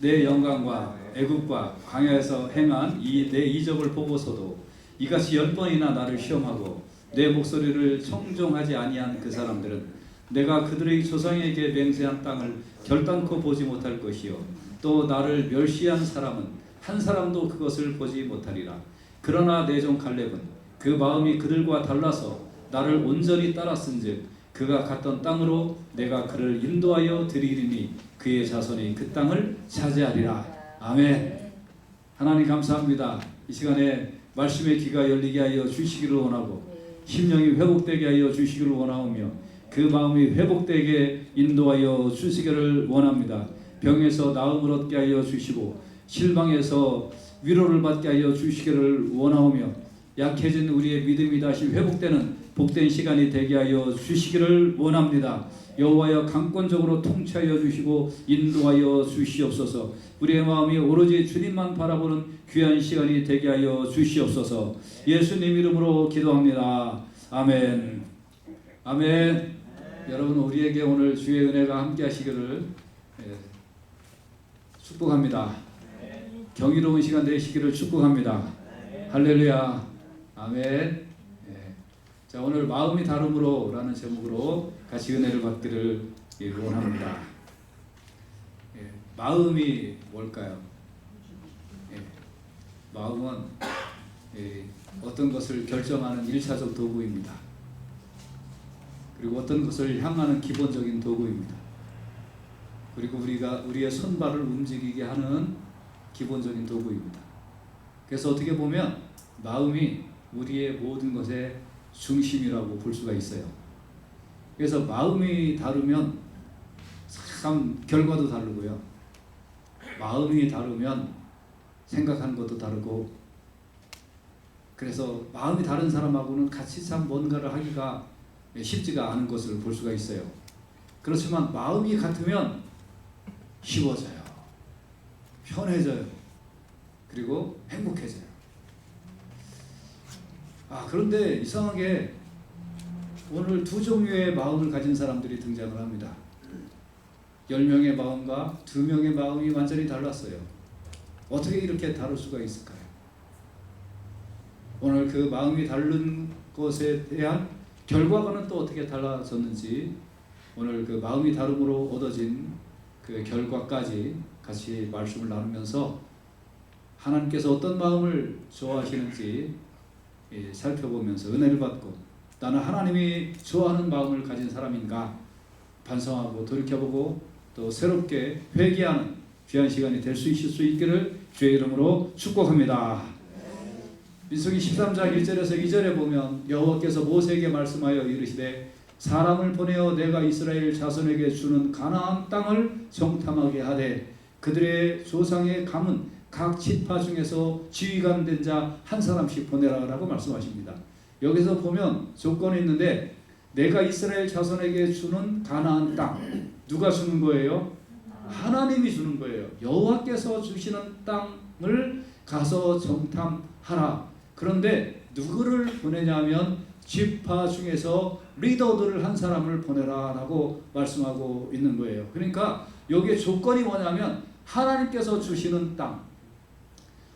내 영광과 애굽과 광야에서 행한 이 내 이적을 보고서도 이같이 10번이나 나를 시험하고 내 목소리를 청종하지 아니한 그 사람들은 내가 그들의 조상에게 맹세한 땅을 결단코 보지 못할 것이요 또 나를 멸시한 사람은 한 사람도 그것을 보지 못하리라. 그러나 내 종 갈렙은 그 마음이 그들과 달라서 나를 온전히 따랐은즉 그가 갔던 땅으로 내가 그를 인도하여 드리리니 그의 자손이 그 땅을 차지하리라. 아멘. 하나님 감사합니다. 이 시간에 말씀의 귀가 열리게 하여 주시기를 원하고 심령이 회복되게 하여 주시기를 원하오며 그 마음이 회복되게 인도하여 주시기를 원합니다. 병에서 나음을 얻게 하여 주시고 실망에서 위로를 받게 하여 주시기를 원하오며 약해진 우리의 믿음이 다시 회복되는 복된 시간이 되게 하여 주시기를 원합니다. 여호와여 강권적으로 통치하여 주시고 인도하여 주시옵소서. 우리의 마음이 오로지 주님만 바라보는 귀한 시간이 되게 하여 주시옵소서. 예수님 이름으로 기도합니다. 아멘. 아멘. 여러분 우리에게 오늘 주의 은혜가 함께 하시기를 축복합니다. 경이로운 시간 되시기를 축복합니다. 할렐루야. 아멘. 자, 오늘 마음이 다름으로 라는 제목으로 같이 은혜를 받기를 원합니다. 마음이 뭘까요? 마음은 어떤 것을 결정하는 1차적 도구입니다. 그리고 어떤 것을 향하는 기본적인 도구입니다. 그리고 우리의 손발을 움직이게 하는 기본적인 도구입니다. 그래서 어떻게 보면 마음이 우리의 모든 것의 중심이라고 볼 수가 있어요. 그래서 마음이 다르면 참 결과도 다르고요. 마음이 다르면 생각하는 것도 다르고, 그래서 마음이 다른 사람하고는 같이 참 뭔가를 하기가 쉽지가 않은 것을 볼 수가 있어요. 그렇지만 마음이 같으면 쉬워져요. 편해져요. 그리고 행복해져요. 그런데 이상하게 오늘 두 종류의 마음을 가진 사람들이 등장을 합니다. 10명의 마음과 2명의 마음이 완전히 달랐어요. 어떻게 이렇게 다를 수가 있을까요? 오늘 그 마음이 다른 것에 대한 결과는 또 어떻게 달라졌는지, 오늘 그 마음이 다름으로 얻어진 그 결과까지 같이 말씀을 나누면서 하나님께서 어떤 마음을 좋아하시는지 살펴보면서 은혜를 받고, 나는 하나님이 좋아하는 마음을 가진 사람인가 반성하고 돌이켜보고 또 새롭게 회개하는 귀한 시간이 될 수 있을 수 있기를 주의 이름으로 축복합니다. 민수기 13장 1절에서 2절에 보면 여호와께서 모세에게 말씀하여 이르시되 사람을 보내어 내가 이스라엘 자손에게 주는 가나안 땅을 정탐하게 하되 그들의 조상의 감은 각 지파 중에서 지휘관 된 자 한 사람씩 보내라 라고 말씀하십니다. 여기서 보면 조건이 있는데, 내가 이스라엘 자손에게 주는 가나안 땅, 누가 주는 거예요? 하나님이 주는 거예요. 여호와께서 주시는 땅을 가서 정탐하라. 그런데 누구를 보내냐면 지파 중에서 리더들을 한 사람을 보내라 라고 말씀하고 있는 거예요. 그러니까 여기에 조건이 뭐냐면 하나님께서 주시는 땅,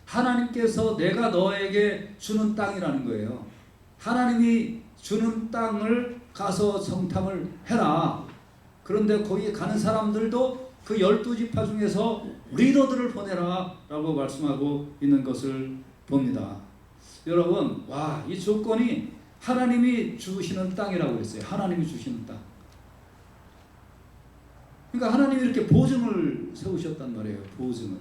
하나님께서 내가 너에게 주는 땅이라는 거예요. 하나님이 주는 땅을 가서 정탐을 해라. 그런데 거기 가는 사람들도 그 12지파 중에서 리더들을 보내라 라고 말씀하고 있는 것을 봅니다. 여러분, 이 조건이 하나님이 주시는 땅이라고 했어요. 하나님이 주시는 땅. 그러니까 하나님이 이렇게 보증을 세우셨단 말이에요. 보증을.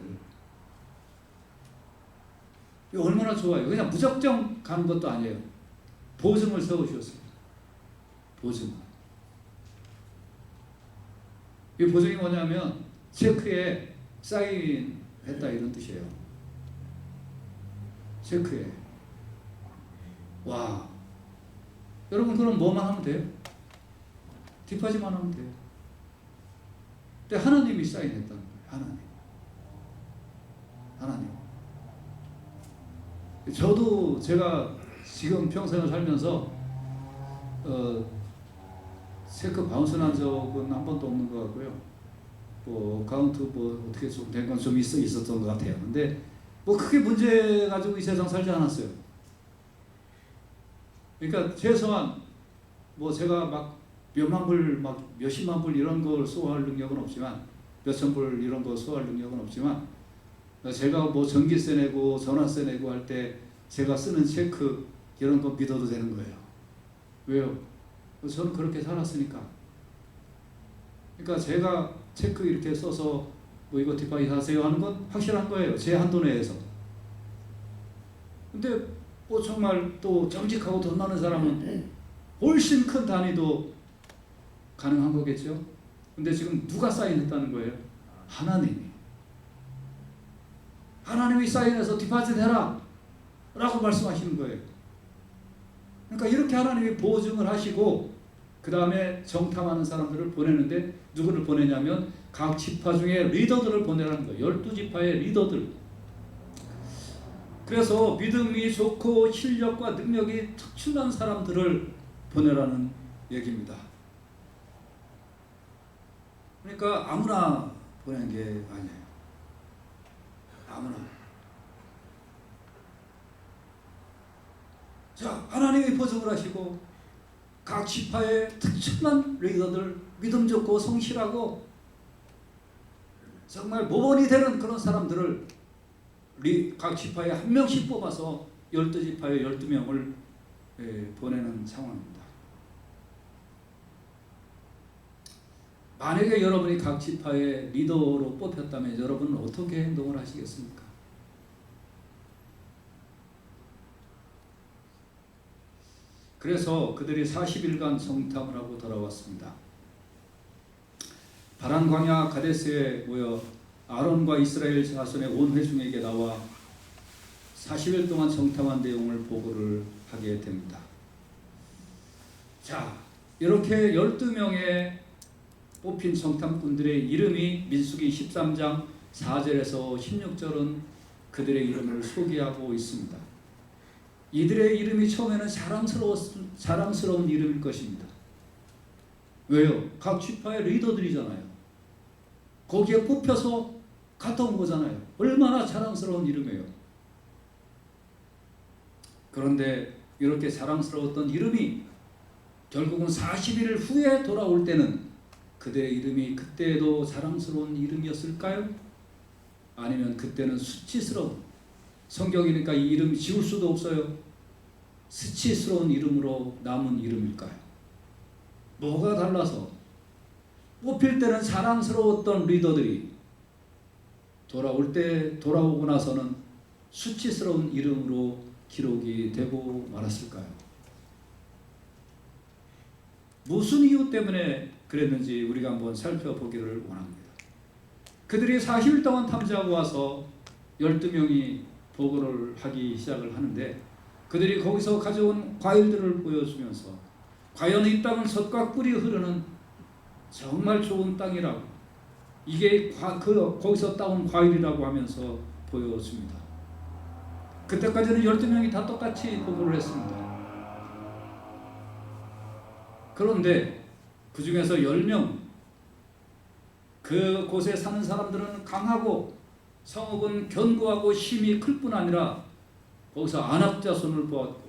이거 얼마나 좋아요. 그냥 무작정 가는 것도 아니에요. 보증을 세우셨어요. 보증. 이 보증이 뭐냐면 체크에 사인했다 이런 뜻이에요. 체크에. 여러분, 그럼 뭐만 하면 돼요? 뒷받침만 하면 돼요. 근데 하나님이 사인했다는 거예요. 하나님. 저도 제가 지금 평생을 살면서 체크 바운스 난 적은 한 번도 없는 것 같고요. 카운트 어떻게 좀 된 건 좀 있었던 것 같아요. 근데 크게 문제 가지고 이 세상 살지 않았어요. 그러니까 최소한 제가 막 몇만 불, 막 몇십만 불 이런 걸 소화할 능력은 없지만, 몇천 불 이런 거 소화할 능력은 없지만, 제가 전기세 내고 전화세 내고 할 때 제가 쓰는 체크 이런 거 믿어도 되는 거예요. 왜요? 저는 그렇게 살았으니까. 그러니까 제가 체크 이렇게 써서 이거 디파이 하세요 하는 건 확실한 거예요. 제 한도 내에서. 근데 정말 또 정직하고 돈 많은 사람은 훨씬 큰 단위도 가능한 거겠죠. 근데 지금 누가 사인했다는 거예요? 하나님이. 하나님이 사인해서 디파짓 해라 라고 말씀하시는 거예요. 그러니까 이렇게 하나님이 보증을 하시고 그 다음에 정탐하는 사람들을 보내는데, 누구를 보내냐면 각 지파 중에 리더들을 보내라는 거예요. 12지파의 리더들. 그래서 믿음이 좋고 실력과 능력이 특출난 사람들을 보내라는 얘기입니다. 그러니까 아무나 보내는 게 아니에요. 아무나. 자, 하나님이 보증을 하시고 각 지파의 특출난 리더들, 믿음 좋고 성실하고 정말 모범이 되는 그런 사람들을 각 지파에 한 명씩 뽑아서 12지파에 12명을 보내는 상황입니다. 만약에 여러분이 각 지파의 리더로 뽑혔다면 여러분은 어떻게 행동을 하시겠습니까? 그래서 그들이 40일간 정탐을 하고 돌아왔습니다. 바란 광야 가데스에 모여 아론과 이스라엘 자손의 온 회중에게 나와 40일 동안 정탐한 내용을 보고를 하게 됩니다. 자, 이렇게 12명의 뽑힌 정탐꾼들의 이름이 민수기 13장 4절에서 16절은 그들의 이름을 소개하고 있습니다. 이들의 이름이 처음에는 자랑스러운 이름일 것입니다. 왜요? 각 지파의 리더들이잖아요. 거기에 뽑혀서 갔다 온 거잖아요. 얼마나 자랑스러운 이름이에요. 그런데 이렇게 자랑스러웠던 이름이 결국은 40일 후에 돌아올 때는 그들의 이름이 그때도 자랑스러운 이름이었을까요? 아니면 그때는 수치스러운, 성경이니까 이 이름 지울 수도 없어요. 수치스러운 이름으로 남은 이름일까요? 뭐가 달라서 뽑힐 때는 자랑스러웠던 리더들이 돌아오고 나서는 수치스러운 이름으로 기록이 되고 말았을까요? 무슨 이유 때문에 그랬는지 우리가 한번 살펴보기를 원합니다. 그들이 40일 동안 탐지하고 와서 12명이 보고를 하기 시작을 하는데, 그들이 거기서 가져온 과일들을 보여주면서 과연 이 땅은 젖과 꿀이 흐르는 정말 좋은 땅이라고, 이게 거기서 따온 과일이라고 하면서 보여줍니다. 그때까지는 12명이 다 똑같이 보고를 했습니다. 그런데 그 중에서 10명, 그곳에 사는 사람들은 강하고 성읍은 견고하고 힘이 클 뿐 아니라 거기서 안악 자손을 보았고,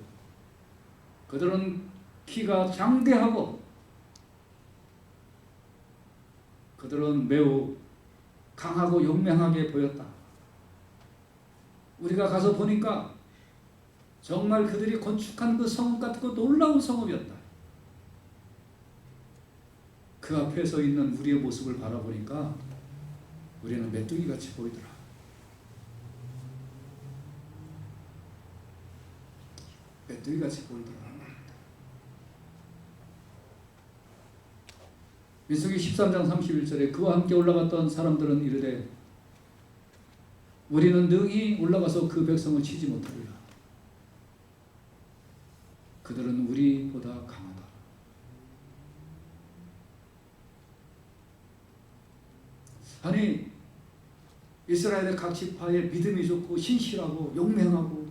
그들은 키가 장대하고 그들은 매우 강하고 용맹하게 보였다. 우리가 가서 보니까 정말 그들이 건축한 그 성읍 같고 놀라운 성읍이었다. 그 앞에 서 있는 우리의 모습을 바라보니까 우리는 메뚜기같이 보이더라. 메뚜기같이 보이더라. 민수기 13장 31절에 그와 함께 올라갔던 사람들은 이르되 우리는 능히 올라가서 그 백성을 치지 못하리라. 그들은 우리보다 강하다. 아니, 이스라엘의 각 지파의 믿음이 좋고 신실하고 용맹하고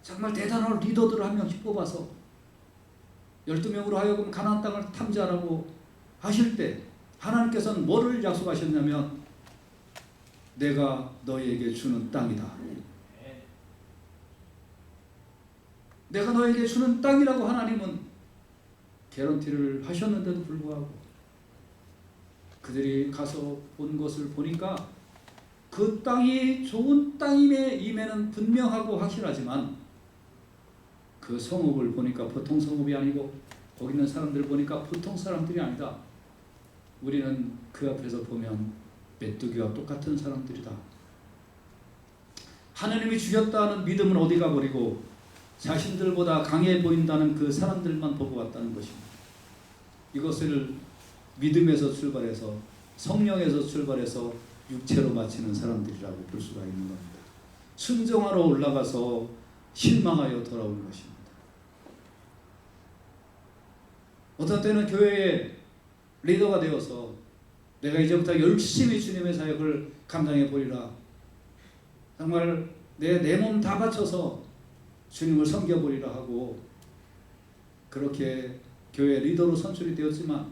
정말 대단한 리더들을 한 명씩 뽑아서 12명으로 하여금 가나안 땅을 탐지하라고 하실 때 하나님께서는 뭐를 약속하셨냐면 내가 너희에게 주는 땅이다. 내가 너에게 주는 땅이라고 하나님은 개런티를 하셨는데도 불구하고 그들이 가서 본 것을 보니까 그 땅이 좋은 땅임에는 분명하고 확실하지만 그 성읍을 보니까 보통 성읍이 아니고 거기 있는 사람들 보니까 보통 사람들이 아니다. 우리는 그 앞에서 보면 메뚜기와 똑같은 사람들이다. 하나님이 주셨다는 믿음은 어디 가버리고 자신들보다 강해 보인다는 그 사람들만 보고 왔다는 것입니다. 이것을 믿음에서 출발해서 성령에서 출발해서 육체로 바치는 사람들이라고 볼 수가 있는 겁니다. 순종하러 올라가서 실망하여 돌아오는 것입니다. 어떤 때는 교회의 리더가 되어서 내가 이제부터 열심히 주님의 사역을 감당해 보리라. 정말 내 몸 다 바쳐서 주님을 섬겨보리라 하고 그렇게 교회 리더로 선출이 되었지만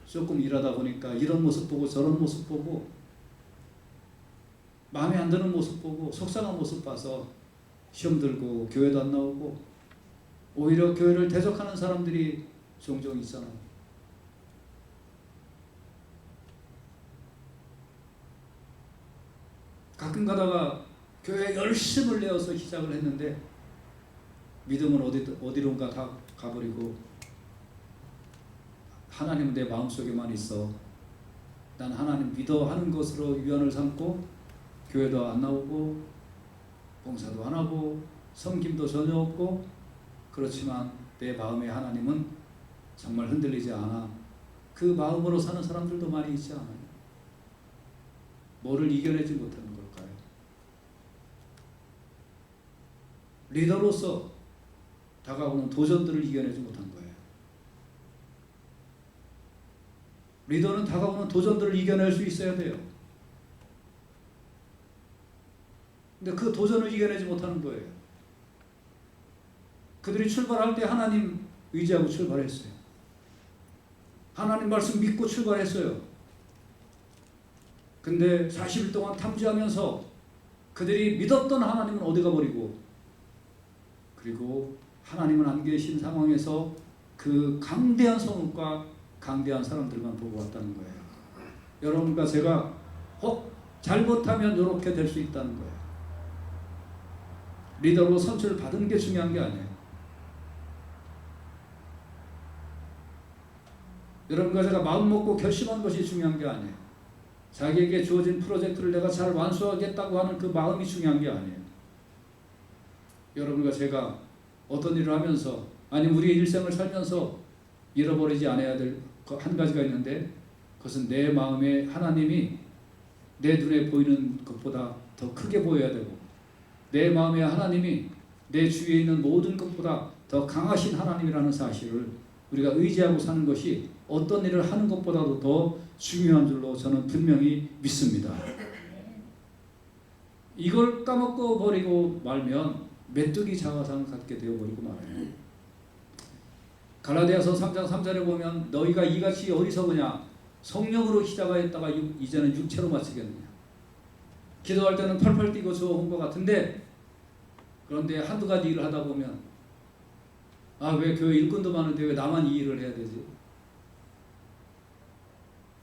조금 일하다 보니까 이런 모습 보고 저런 모습 보고 마음에 안 드는 모습 보고 속상한 모습 봐서 시험 들고 교회도 안 나오고 오히려 교회를 대적하는 사람들이 종종 있잖아요. 가끔 가다가 교회에 열심을 내어서 시작을 했는데 믿음은 어디론가 다 가버리고 하나님은 내 마음속에만 있어. 난 하나님 믿어 하는 것으로 위안을 삼고 교회도 안 나오고 봉사도 안 하고 섬김도 전혀 없고 그렇지만 내 마음의 하나님은 정말 흔들리지 않아. 그 마음으로 사는 사람들도 많이 있지 않아요? 뭐를 이겨내지 못하는 걸까요? 리더로서 다가오는 도전들을 이겨내지 못한 거예요. 리더는 다가오는 도전들을 이겨낼 수 있어야 돼요. 근데 그 도전을 이겨내지 못하는 거예요. 그들이 출발할 때 하나님 의지하고 출발했어요. 하나님 말씀 믿고 출발했어요. 근데 40일 동안 탐지하면서 그들이 믿었던 하나님은 어디 가버리고 그리고 하나님은 안 계신 상황에서 그 강대한 성읍과 강대한 사람들만 보고 왔다는 거예요. 여러분과 제가 혹 잘못하면 이렇게 될 수 있다는 거예요. 리더로 선출을 받은 게 중요한 게 아니에요. 여러분과 제가 마음 먹고 결심한 것이 중요한 게 아니에요. 자기에게 주어진 프로젝트를 내가 잘 완수하겠다고 하는 그 마음이 중요한 게 아니에요. 여러분과 제가 어떤 일을 하면서 아니 우리의 일생을 살면서 잃어버리지 않아야 될 한 가지가 있는데 그것은 내 마음에 하나님이 내 눈에 보이는 것보다 더 크게 보여야 되고 내 마음에 하나님이 내 주위에 있는 모든 것보다 더 강하신 하나님이라는 사실을 우리가 의지하고 사는 것이 어떤 일을 하는 것보다도 더 중요한 줄로 저는 분명히 믿습니다. 이걸 까먹고 버리고 말면 메뚜기 자화상을 갖게 되어버리고 말아요. 갈라디아서 3장 3절에 보면 너희가 이같이 어리석으냐 성령으로 시작하였다가 이제는 육체로 마치겠느냐. 기도할 때는 펄펄 뛰고 좋은 것 같은데 그런데 한두 가지 일을 하다 보면 왜 교회 일꾼도 많은데 왜 나만 이 일을 해야 되지?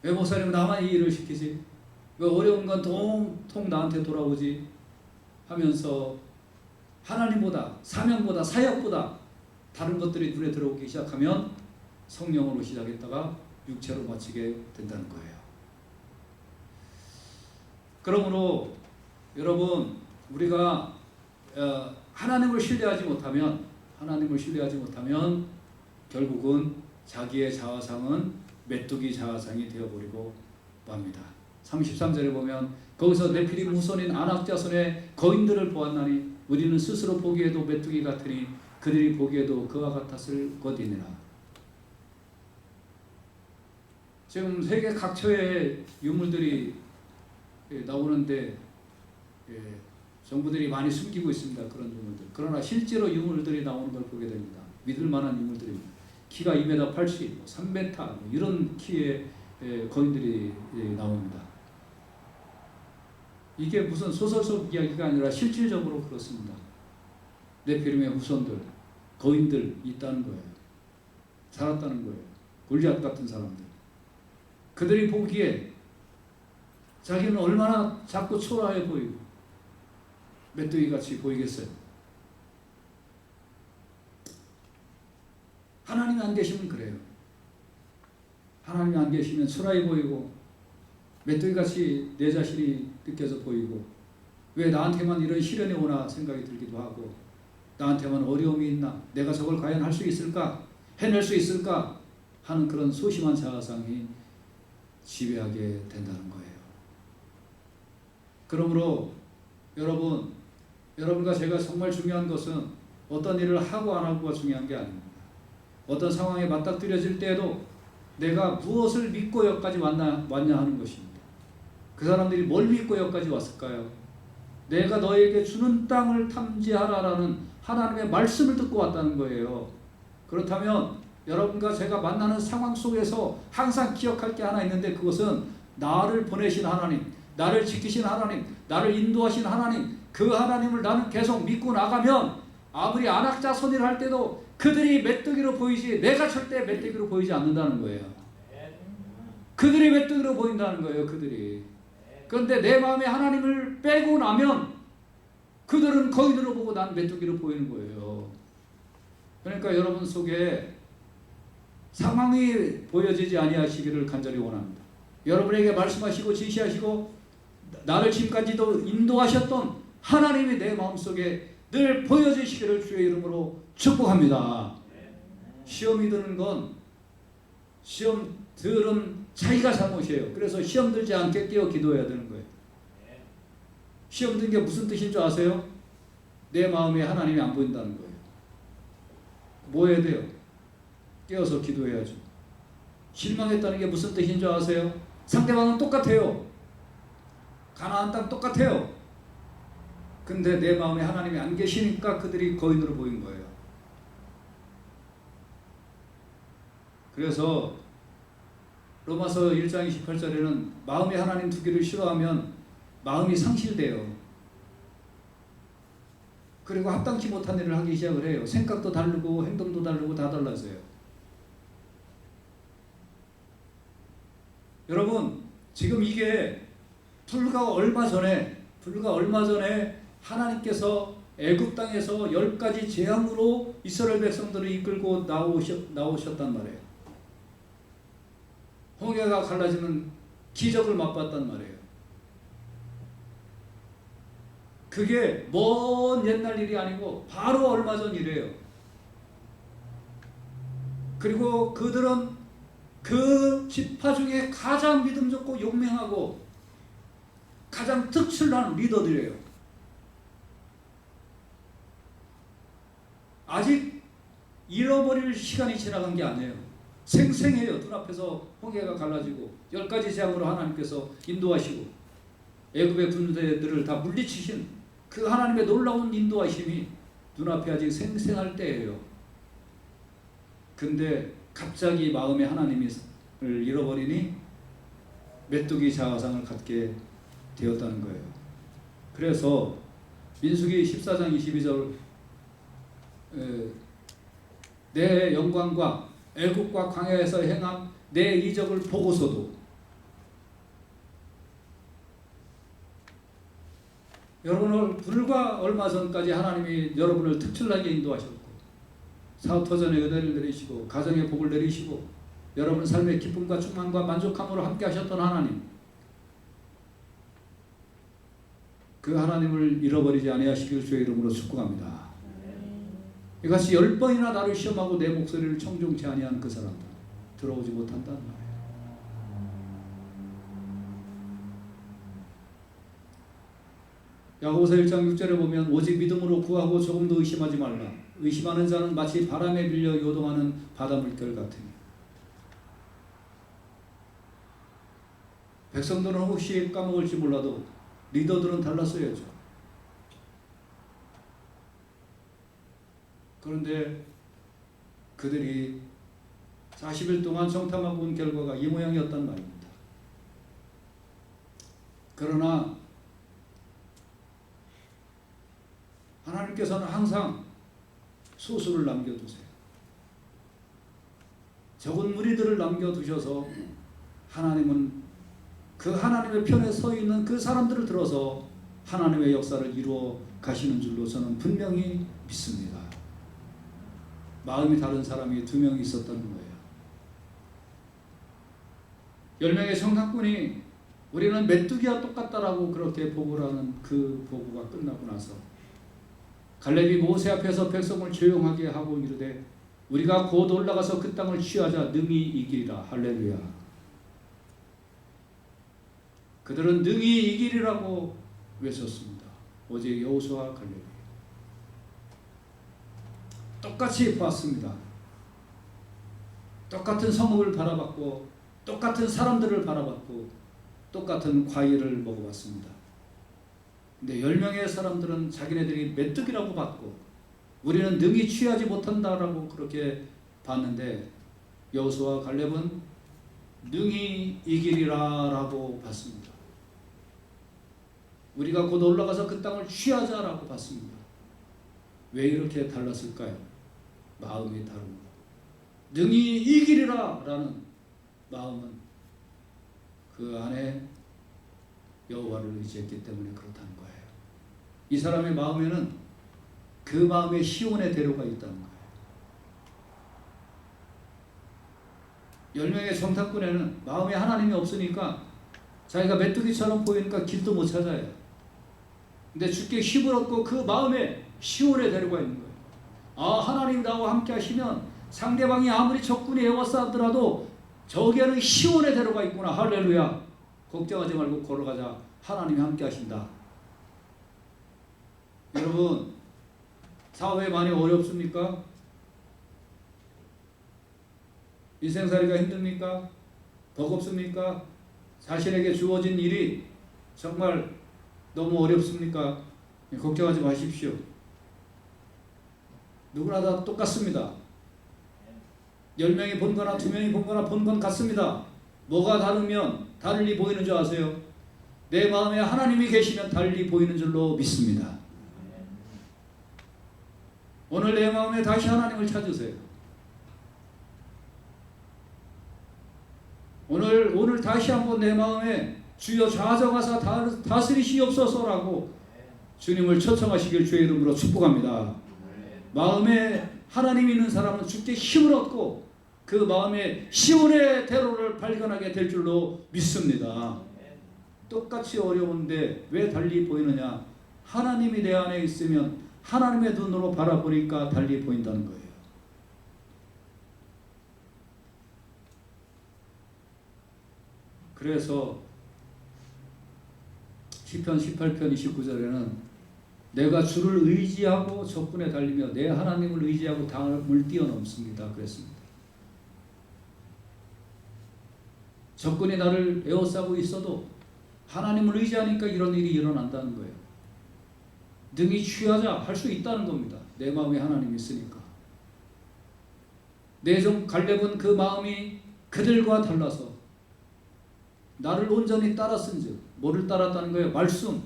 왜 목사님은 나만 이 일을 시키지? 왜 어려운 건 통통 나한테 돌아오지? 하면서 하나님보다 사명보다 사역보다 다른 것들이 눈에 들어오기 시작하면 성령으로 시작했다가 육체로 마치게 된다는 거예요. 그러므로 여러분 우리가 하나님을 신뢰하지 못하면 결국은 자기의 자화상은 메뚜기 자화상이 되어버리고 맙니다. 33절에 보면 거기서 네피림 후손인 아낙 자손의 거인들을 보았나니 우리는 스스로 보기에도 메뚜기 같으니 그들이 보기에도 그와 같았을 것이니라. 지금 세계 각처의 유물들이 나오는데 정부들이 많이 숨기고 있습니다. 그런 유물들. 그러나 실제로 유물들이 나오는 걸 보게 됩니다. 믿을 만한 유물들입니다. 키가 2m 80, 3m 이런 키의 거인들이 나옵니다. 이게 무슨 소설 속 이야기가 아니라 실질적으로 그렇습니다. 네피림의 후손들, 거인들 있다는 거예요. 살았다는 거예요. 골리앗 같은 사람들. 그들이 보기에 자기는 얼마나 작고 초라해 보이고 메뚜기같이 보이겠어요. 하나님이 안 계시면 그래요. 하나님이 안 계시면 초라해 보이고 메뚜기같이 내 자신이 느껴져 보이고 왜 나한테만 이런 시련이 오나 생각이 들기도 하고 나한테만 어려움이 있나? 내가 저걸 과연 할 수 있을까? 해낼 수 있을까? 하는 그런 소심한 자아상이 지배하게 된다는 거예요. 그러므로 여러분과 제가 정말 중요한 것은 어떤 일을 하고 안 하고가 중요한 게 아닙니다. 어떤 상황에 맞닥뜨려질 때에도 내가 무엇을 믿고 여기까지 왔냐 하는 것입니다. 그 사람들이 뭘 믿고 여기까지 왔을까요? 내가 너에게 주는 땅을 탐지하라라는 하나님의 말씀을 듣고 왔다는 거예요. 그렇다면 여러분과 제가 만나는 상황 속에서 항상 기억할 게 하나 있는데 그것은 나를 보내신 하나님, 나를 지키신 하나님, 나를 인도하신 하나님, 그 하나님을 나는 계속 믿고 나가면 아무리 안악자손이라 할 때도 그들이 메뚜기로 보이지 내가 절대 메뚜기로 보이지 않는다는 거예요. 그들이 메뚜기로 보인다는 거예요. 그들이. 그런데 내 마음에 하나님을 빼고 나면 그들은 거인으로 보고 난 메뚜기로 보이는 거예요. 그러니까 여러분 속에 상황이 보여지지 아니하시기를 간절히 원합니다. 여러분에게 말씀하시고 지시하시고 나를 지금까지도 인도하셨던 하나님이 내 마음속에 늘 보여주시기를 주의 이름으로 축복합니다. 시험이 드는 건 시험 들은 자기가 잘못이에요. 그래서 시험 들지 않게 깨어 기도해야 되는 거예요. 시험 든 게 무슨 뜻인 줄 아세요? 내 마음에 하나님이 안 보인다는 거예요. 뭐 해야 돼요? 깨어서 기도해야죠. 실망했다는 게 무슨 뜻인 줄 아세요? 상대방은 똑같아요. 가나안 땅 똑같아요. 근데 내 마음에 하나님이 안 계시니까 그들이 거인으로 보인 거예요. 그래서 로마서 1장 28절에는 마음에 하나님 두기를 싫어하면 마음이 상실돼요. 그리고 합당치 못한 일을 하기 시작을 해요. 생각도 다르고 행동도 다르고 다 달라져요. 여러분 지금 이게 불과 얼마 전에 하나님께서 애굽 땅에서 10가지 재앙으로 이스라엘 백성들을 이끌고 나오셨단 말이에요. 홍해가 갈라지는 기적을 맛봤단 말이에요. 그게 먼 옛날 일이 아니고 바로 얼마 전 일이에요. 그리고 그들은 그 지파 중에 가장 믿음 좋고 용맹하고 가장 특출난 리더들이에요. 아직 잃어버릴 시간이 지나간 게 아니에요. 생생해요. 눈앞에서 홍해가 갈라지고 10가지 재앙으로 하나님께서 인도하시고 애굽의 군대들을 다 물리치신 그 하나님의 놀라운 인도하심이 눈앞에 아직 생생할 때예요. 근데 갑자기 마음에 하나님을 잃어버리니 메뚜기 자아상을 갖게 되었다는 거예요. 그래서 민수기 14장 22절 내 영광과 애국과 광야에서 행한 내 이적을 보고서도 여러분을 불과 얼마 전까지 하나님이 여러분을 특출나게 인도하셨고 사후터전에 은혜를 내리시고 가정에 복을 내리시고 여러분 삶의 기쁨과 충만과 만족함으로 함께 하셨던 하나님, 그 하나님을 잃어버리지 아니하시길 주의 이름으로 축복합니다. 이같이 10번이나 나를 시험하고 내 목소리를 청종치 아니한 그 사람들 들어오지 못한다는 말이에요. 야고보서 1장 6절에 보면 오직 믿음으로 구하고 조금도 의심하지 말라. 의심하는 자는 마치 바람에 밀려 요동하는 바다 물결 같으니. 백성들은 혹시 까먹을지 몰라도 리더들은 달랐어야죠. 그런데 그들이 40일 동안 정탐하고 온 결과가 이 모양이었단 말입니다. 그러나 하나님께서는 항상 소수를 남겨두세요. 적은 무리들을 남겨두셔서 하나님은 그 하나님의 편에 서 있는 그 사람들을 들어서 하나님의 역사를 이루어 가시는 줄로 저는 분명히 믿습니다. 마음이 다른 사람이 2명 있었다는 거예요. 10명의 청각군이 우리는 메뚜기와 똑같다라고 그렇게 보고를 하는 그 보고가 끝나고 나서 갈렙이 모세 앞에서 백성을 조용하게 하고 이르되 우리가 곧 올라가서 그 땅을 취하자 능히 이기리라. 할렐루야. 그들은 능히 이기리라고 외쳤습니다. 오직 여호수아와 갈렙이 똑같이 봤습니다. 똑같은 성읍을 바라봤고 똑같은 사람들을 바라봤고 똑같은 과일을 먹어봤습니다. 근데 10명의 사람들은 자기네들이 메뚜기라고 봤고 우리는 능히 취하지 못한다라고 그렇게 봤는데 여호수아와 갈렙은 능히 이기리라 라고 봤습니다. 우리가 곧 올라가서 그 땅을 취하자라고 봤습니다. 왜 이렇게 달랐을까요? 마음이 다른 것. 능히 이기리라 라는 마음은 그 안에 여호와를 의지했기 때문에 그렇다는 거예요. 이 사람의 마음에는 그 마음의 시온의 대로가 있다는 거예요. 10명의 정탐꾼에는 마음에 하나님이 없으니까 자기가 메뚜기처럼 보이니까 길도 못 찾아요. 근데 주께 힘을 얻고 그 마음에 시온의 대로가 있는 거예요. 아, 하나님 나와 함께 하시면 상대방이 아무리 적군이 에워싸더라도 저기에는 시온의 대로가 있구나. 할렐루야. 걱정하지 말고 걸어가자. 하나님이 함께 하신다. 여러분, 사회 많이 어렵습니까? 인생살이가 힘듭니까? 버겁습니까? 자신에게 주어진 일이 정말 너무 어렵습니까? 걱정하지 마십시오. 누구나 다 똑같습니다. 10명이 본 거나 2명이 본 거나 본 건 같습니다. 뭐가 다르면 달리 보이는 줄 아세요? 내 마음에 하나님이 계시면 달리 보이는 줄로 믿습니다. 오늘 내 마음에 다시 하나님을 찾으세요. 오늘 다시 한번 내 마음에 주여 좌정하사 다스리시옵소서라고 주님을 초청하시길 주의 이름으로 축복합니다. 마음에 하나님이 있는 사람은 주께 힘을 얻고 그 마음에 시온의 대로를 발견하게 될 줄로 믿습니다. 똑같이 어려운데 왜 달리 보이느냐? 하나님이 내 안에 있으면 하나님의 눈으로 바라보니까 달리 보인다는 거예요. 그래서 시편 18편 29절에는 내가 주를 의지하고 적군에 달리며 내 하나님을 의지하고 담을 뛰어넘습니다. 그랬습니다. 적군이 나를 에워싸고 있어도 하나님을 의지하니까 이런 일이 일어난다는 거예요. 능히 취하자 할 수 있다는 겁니다. 내 마음에 하나님이 있으니까. 내 종 갈렙은 그 마음이 그들과 달라서 나를 온전히 따랐은즉, 뭐를 따랐다는 거예요? 말씀.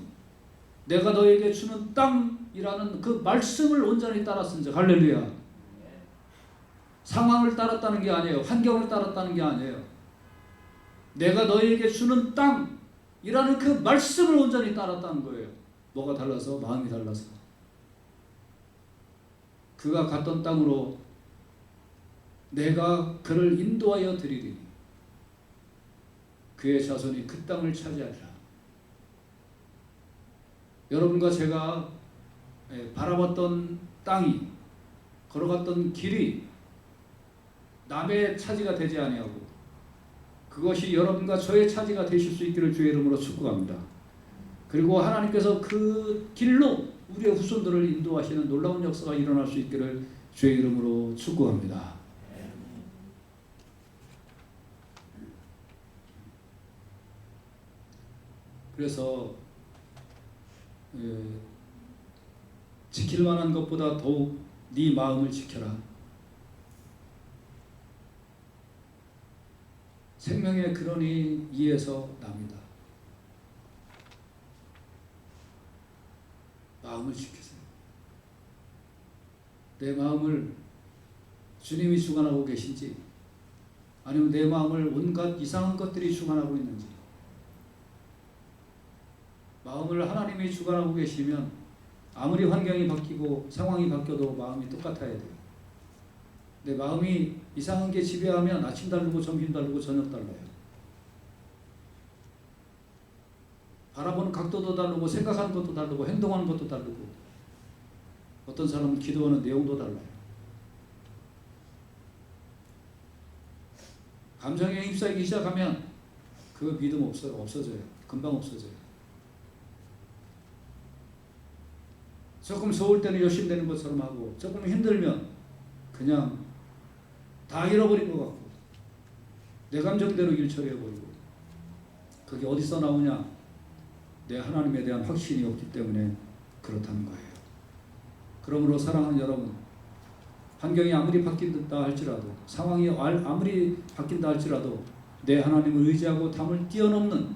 내가 너에게 주는 땅이라는 그 말씀을 온전히 따랐은즉. 할렐루야. 상황을 따랐다는 게 아니에요. 환경을 따랐다는 게 아니에요. 내가 너에게 주는 땅이라는 그 말씀을 온전히 따랐다는 거예요. 뭐가 달라서? 마음이 달라서. 그가 갔던 땅으로 내가 그를 인도하여 드리리니 그의 자손이 그 땅을 차지하리라. 여러분과 제가 바라봤던 땅이, 걸어갔던 길이 남의 차지가 되지 아니하고 그것이 여러분과 저의 차지가 되실 수 있기를 주의 이름으로 축복합니다. 그리고 하나님께서 그 길로 우리의 후손들을 인도하시는 놀라운 역사가 일어날 수 있기를 주의 이름으로 축복합니다. 그래서 지킬 만한 것보다 더욱 네 마음을 지켜라. 생명의 근원이 이에서 납니다. 마음을 지키세요. 내 마음을 주님이 주관하고 계신지 아니면 내 마음을 온갖 이상한 것들이 주관하고 있는지. 마음을 하나님이 주관하고 계시면 아무리 환경이 바뀌고 상황이 바뀌어도 마음이 똑같아야 돼요. 내 마음이 이상한 게 지배하면 아침 다르고 점심 다르고 저녁 달라요. 바라보는 각도도 다르고 생각하는 것도 다르고 행동하는 것도 다르고 어떤 사람은 기도하는 내용도 달라요. 감정에 휩싸이기 시작하면 그 믿음 없어져요. 금방 없어져요. 조금 좋을 때는 열심히 되는 것처럼 하고 조금 힘들면 그냥 다 잃어버린 것 같고 내 감정대로 일 처리해버리고. 그게 어디서 나오냐? 내 하나님에 대한 확신이 없기 때문에 그렇다는 거예요. 그러므로 사랑하는 여러분, 환경이 아무리 바뀐다 할지라도 상황이 아무리 바뀐다 할지라도 내 하나님을 의지하고 담을 뛰어넘는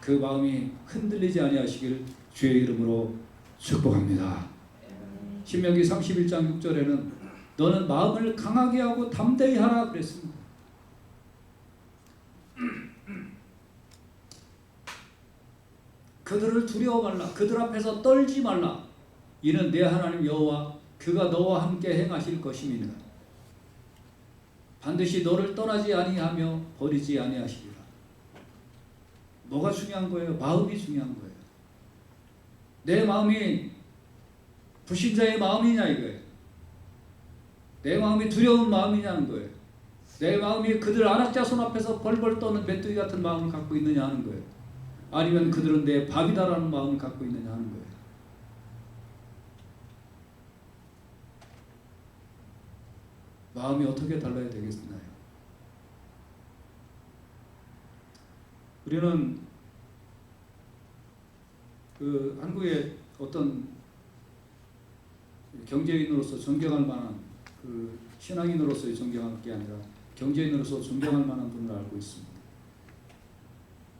그 마음이 흔들리지 아니하시길 주의 이름으로 축복합니다. 신명기 31장 6절에는 너는 마음을 강하게 하고 담대히 하라 그랬습니다. 그들을 두려워 말라. 그들 앞에서 떨지 말라. 이는 내 하나님 여호와 그가 너와 함께 행하실 것임이니라. 반드시 너를 떠나지 아니하며 버리지 아니하시리라. 뭐가 중요한 거예요? 마음이 중요한 거예요. 내 마음이 불신자의 마음이냐 이거예요. 내 마음이 두려운 마음이냐는 거예요. 내 마음이 그들 안악자손 앞에서 벌벌 떠는 메뚜기 같은 마음을 갖고 있느냐 하는 거예요. 아니면 그들은 내 밥이다라는 마음을 갖고 있느냐 하는 거예요. 마음이 어떻게 달라야 되겠나요? 우리는 그 한국의 어떤 경제인으로서 존경할 만한 그 신앙인으로서의 존경할 게 아니라 경제인으로서 존경할 만한 분을 알고 있습니다.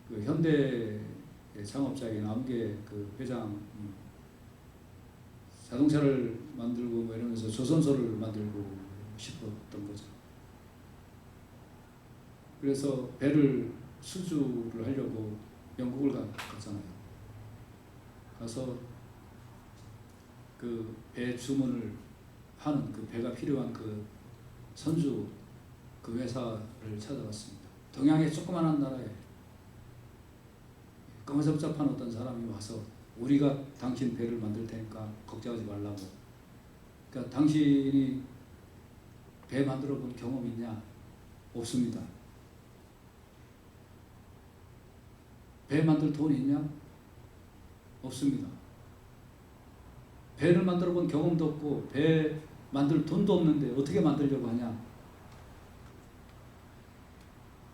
그 현대 창업자인 암계 그 회장 자동차를 만들고 뭐 이러면서 조선소를 만들고 싶었던 거죠. 그래서 배를 수주를 하려고 영국을 갔잖아요. 가서 그 배 주문을 하는 그 배가 필요한 그 선주 그 회사를 찾아갔습니다. 동양의 조그마한 나라에 까무잡잡한 어떤 사람이 와서 우리가 당신 배를 만들 테니까 걱정하지 말라고. 그러니까 당신이 배 만들어 본 경험 있냐? 없습니다. 배 만들 돈 있냐? 없습니다. 배를 만들어 본 경험도 없고 배 만들 돈도 없는데 어떻게 만들려고 하냐?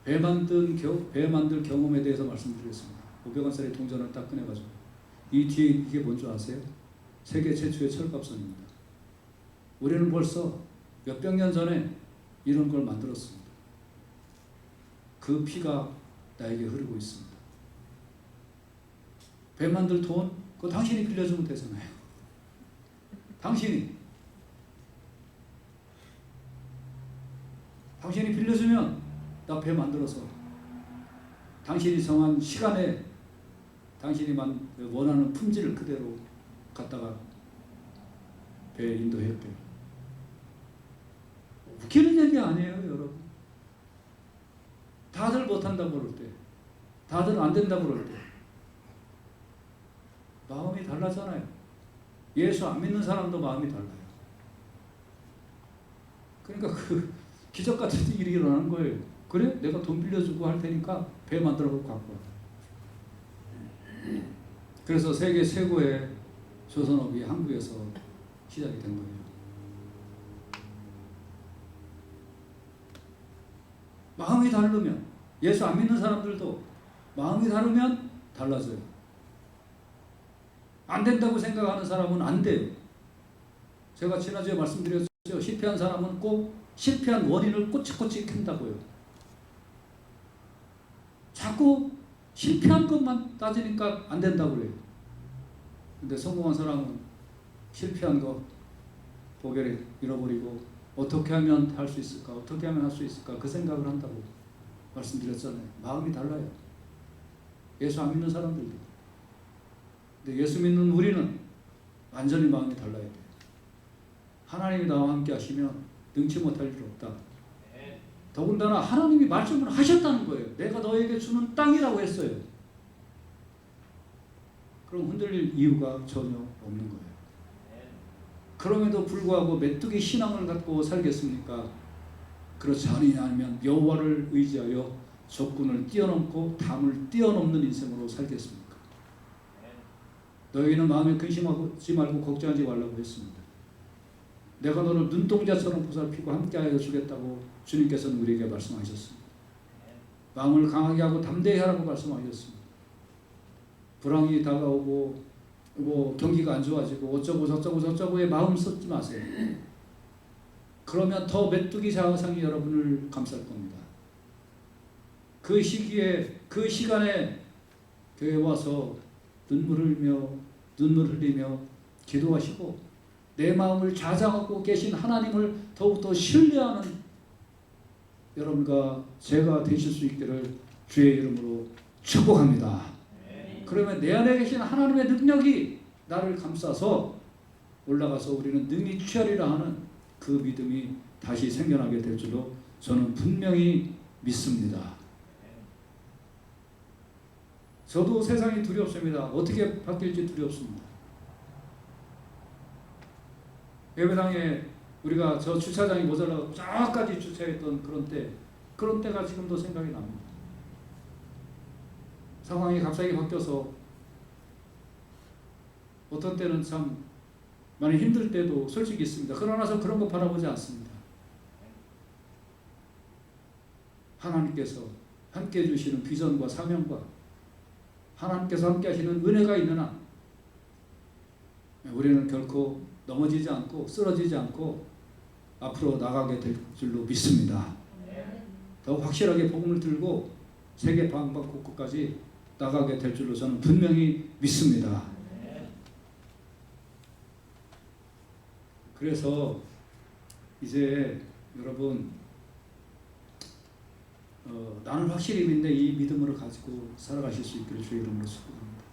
배 만들 경험에 대해서 말씀드리겠습니다. 500원짜리 동전을 딱 꺼내가지고 이 뒤에 이게 뭔지 아세요? 세계 최초의 철갑선입니다. 우리는 벌써 몇백 년 전에 이런 걸 만들었습니다. 그 피가 나에게 흐르고 있습니다. 배 만들 돈? 그거 당신이 빌려주면 되잖아요. 당신이 빌려주면 나 배 만들어서 당신이 정한 시간에 당신이 원하는 품질을 그대로 갖다가 배에 인도할게요. 웃기는 얘기 아니에요, 여러분. 다들 못한다고 그럴 때, 다들 안 된다고 그럴 때 마음이 달라잖아요. 예수 안 믿는 사람도 마음이 달라요. 그러니까 그 기적 같은 일이 일어나는 거예요. 그래? 내가 돈 빌려주고 할 테니까 배 만들어갖고 갖고 와. 그래서 세계 최고의 조선업이 한국에서 시작이 된 거예요. 마음이 다르면, 예수 안 믿는 사람들도 마음이 다르면 달라져요. 안 된다고 생각하는 사람은 안 돼요. 제가 지난주에 말씀드렸죠. 실패한 사람은 꼭 실패한 원인을 꼬치꼬치 캔다고요. 자꾸 실패한 것만 따지니까 안 된다고 그래요. 근데 성공한 사람은 실패한 거 고개를 잃어버리고 어떻게 하면 할 수 있을까? 어떻게 하면 할 수 있을까? 그 생각을 한다고 말씀드렸잖아요. 마음이 달라요. 예수 안 믿는 사람들도. 근데 예수 믿는 우리는 완전히 마음이 달라야 돼요. 하나님이 나와 함께 하시면 능치 못할 일 없다. 더군다나 하나님이 말씀을 하셨다는 거예요. 내가 너에게 주는 땅이라고 했어요. 그럼 흔들릴 이유가 전혀 없는 거예요. 그럼에도 불구하고 메뚜기 신앙을 갖고 살겠습니까? 그렇지 않으면 여호와를 의지하여 적군을 뛰어넘고 담을 뛰어넘는 인생으로 살겠습니까? 너희는 마음에 근심하지 말고 걱정하지 말라고 했습니다. 내가 너를 눈동자처럼 보살피고 함께하여 주겠다고 주님께서는 우리에게 말씀하셨습니다. 마음을 강하게 하고 담대히 하라고 말씀하셨습니다. 불황이 다가오고 경기가 안 좋아지고 어쩌고 저쩌고에 마음 쏟지 마세요. 그러면 더 메뚜기 자상이 여러분을 감쌀 겁니다. 그 시기에 그 시간에 교회 와서 눈물 흘리며 기도하시고 내 마음을 좌장하고 계신 하나님을 더욱더 신뢰하는 여러분과 제가 되실 수 있기를 주의 이름으로 축복합니다. 그러면 내 안에 계신 하나님의 능력이 나를 감싸서 올라가서 우리는 능히 취하리라 하는 그 믿음이 다시 생겨나게 될 줄로 저는 분명히 믿습니다. 저도 세상이 두렵습니다. 어떻게 바뀔지 두렵습니다. 예배당에 우리가 저 주차장이 모자라고 저까지 주차했던 그런 때가 지금도 생각이 납니다. 상황이 갑자기 바뀌어서 어떤 때는 참 많이 힘들 때도 솔직히 있습니다. 그러나서 그런 거 바라보지 않습니다. 하나님께서 함께 해주시는 비전과 사명과 하나님께서 함께 하시는 은혜가 있는 한 우리는 결코 넘어지지 않고 쓰러지지 않고 앞으로 나가게 될 줄로 믿습니다. 더 확실하게 복음을 들고 세계 방방곡곡까지 나가게 될 줄로 저는 분명히 믿습니다. 그래서 이제 여러분 나는 확실히 믿는데 이 믿음으로 가지고 살아가실 수 있기를 주의 이름으로 축복합니다.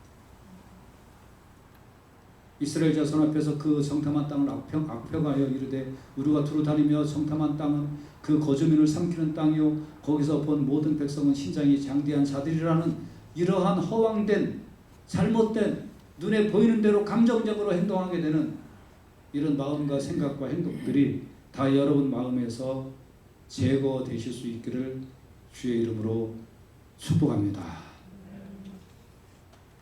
이스라엘 자손 앞에서 그 정탐한 땅을 악평하여 이르되 우리가 두루 다니며 정탐한 땅은 그 거주민을 삼키는 땅이요 거기서 본 모든 백성은 신장이 장대한 자들이라는 이러한 허황된 잘못된 눈에 보이는 대로 감정적으로 행동하게 되는 이런 마음과 생각과 행동들이 다 여러분 마음에서 제거되실 수 있기를 주의 이름으로 축복합니다.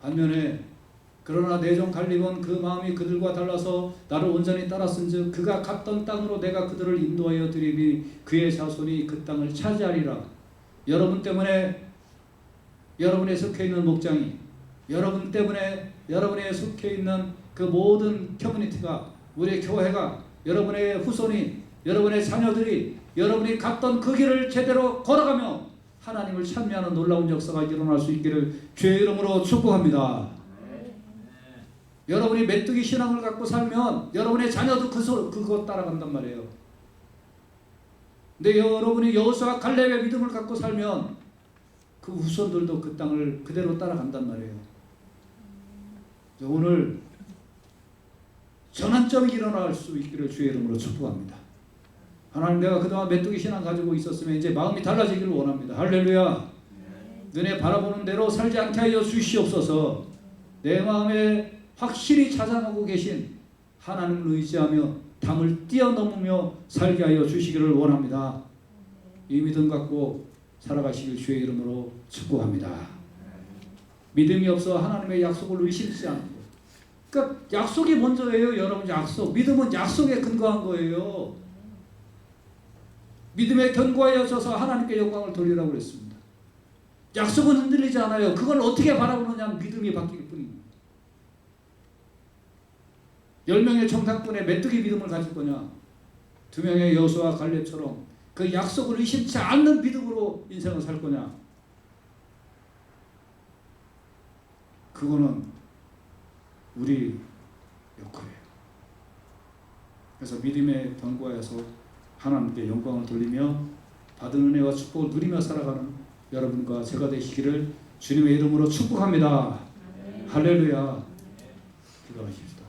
반면에 그러나 내종 갈림은 그 마음이 그들과 달라서 나를 온전히 따랐은즉 그가 갔던 땅으로 내가 그들을 인도하여 드리니 그의 자손이 그 땅을 차지하리라. 여러분 때문에 여러분의 속해 있는 목장이 여러분 때문에 여러분의 속해 있는 그 모든 커뮤니티가 우리의 교회가 여러분의 후손이 여러분의 자녀들이 여러분이 갔던 그 길을 제대로 걸어가며 하나님을 찬미하는 놀라운 역사가 일어날 수 있기를 주의 이름으로 축복합니다. 여러분이 메뚜기 신앙을 갖고 살면 여러분의 자녀도 그거 따라간단 말이에요. 근데 여러분이 여호수아 갈렙의 믿음을 갖고 살면 그 후손들도 그 땅을 그대로 따라간단 말이에요. 오늘 전환점이 일어날 수 있기를 주의 이름으로 축복합니다. 하나님 내가 그동안 메뚜기 신앙 가지고 있었으면 이제 마음이 달라지기를 원합니다. 할렐루야. 눈에 바라보는 대로 살지 않게 하여 주시옵소서. 내 마음에 확실히 자장하고 계신 하나님을 의지하며 담을 뛰어넘으며 살게 하여 주시기를 원합니다. 이 믿음 갖고 살아가시길 주의 이름으로 축복합니다. 믿음이 없어 하나님의 약속을 의심치 않고 그러니까 약속이 먼저예요. 여러분 약속. 믿음은 약속에 근거한 거예요. 믿음에 견고하여 서서 하나님께 영광을 돌리라고 그랬습니다. 약속은 흔들리지 않아요. 그걸 어떻게 바라보느냐 믿음이 바뀌기 뿐입니다. 10명의 청탁꾼의 메뚜기 믿음을 가질 거냐 2명의 여호수아 갈렙처럼 그 약속을 의심치 않는 믿음으로 인생을 살 거냐 그거는 우리 역할이에요. 그래서 믿음의 견고하여서 하나님께 영광을 돌리며 받은 은혜와 축복을 누리며 살아가는 여러분과 제가 되시기를 주님의 이름으로 축복합니다. 할렐루야. 기도하십시오.